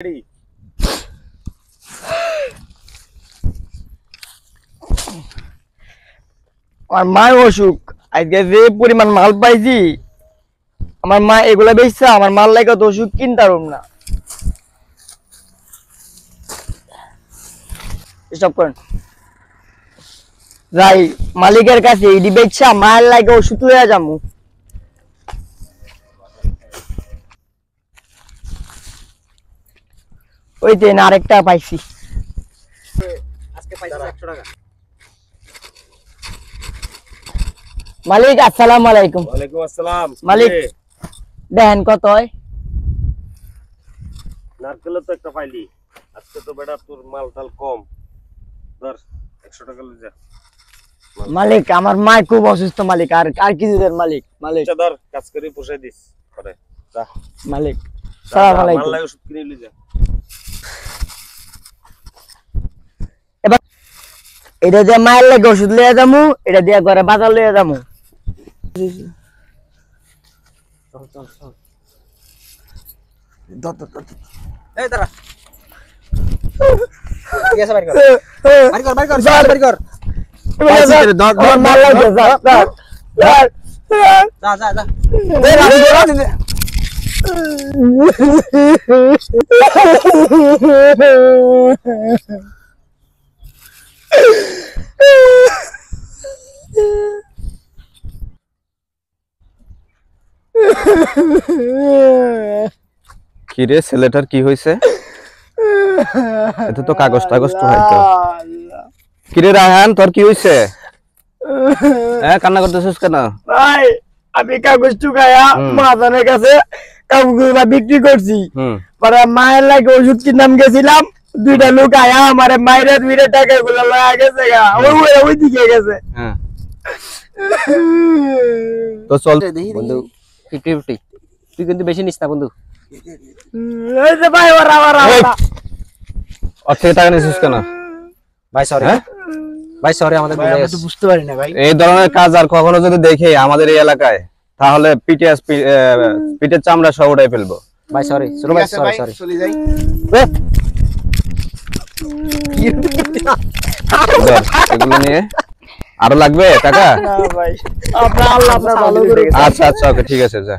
আমার মায়ের অসুখ আজকে যে পরিমাণ মাল পাইছি আমার মা এগুলা বেচছে আমার মাল লাগে তো ওষুধ কিনতে পারব না। স্টপ করেন যাই মালিকের কাছে এডি বেচছে মায়ের লাগে ওষুধ লইয়া যামু। ওই যে আরেকটা পাইছি আজকে পাইছি 100 টাকা। মালিক আসসালামু আলাইকুম। ওয়ালাইকুম আসসালাম। মালিক দেন কত হয়? নারকেলে তো একটা পাইলি, আজকে তো বেটা তোর মাল টাল কম, ধর 100 টাকা লই যা। মালিক আমার মা খুব অসুস্থ মালিক, আর আর কিছু দেন মালিক। মালিক আচ্ছা ধর কাজ করে পোষাই দিস পরে যা। মালিক আসসালামু আলাইকুম। মাল লাগে ওষুধ কিনে লই যা। এবার এটা দিয়ে মায়ের লাগে ওষুধ লইয়া যামু, এটা দিয়ে ঘরে বাজার লইয়া যামু। চল চল চল। এই দাঁড়া। ঠিক আছে, বাইর কর। বাইর কর, বাইর কর, বাইর কর। আমার মাল লাগে যা যা যা যা। দে রাখি দে রাখি দে। কি রে ছেলেটার কি হইছে? এটা তো কাগজ টাগজ তো হয়তো। কি রে রাহান তোর কি হইছে? হ্যাঁ কান্না করতেছিস কেন? ভাই আমি কাগজ টুকায়া মাদানের কাছে কাগজগুলো বিক্রি করছি। পরে মায়ের লাগে ওষুধ কিনলাম গেছিলাম, দুইটা লোক আয়া আমার মায়ের 2 টাকা গুলো লাগা গেছে গা ওই দিকে গেছে। হ্যাঁ তো চল বন্ধু 50-50, তুই কিন্তু বেশি নিস না বন্ধু। এই যে ভাই ওরা ওর থেকে টাকা নিছিস কেন? ভাই সরি, ভাই সরি, আমাদের ভুল হয়ে গেছে। বুঝতে পারি না ভাই। এই ধরনের কাজ আর কখনো যদি দেখি আমাদের এই এলাকায় তাহলে পিঠের চামড়া সব উঠাই ফেলবো। ভাই সরি, শুনো ভাই সরি সরি। চলে যাই। এগুলো নিয়ে আরো লাগবে টাকা? না ভাই আপনার আল্লাহ আপনার ভালো করে। আচ্ছা আচ্ছা ওকে ঠিক আছে যা।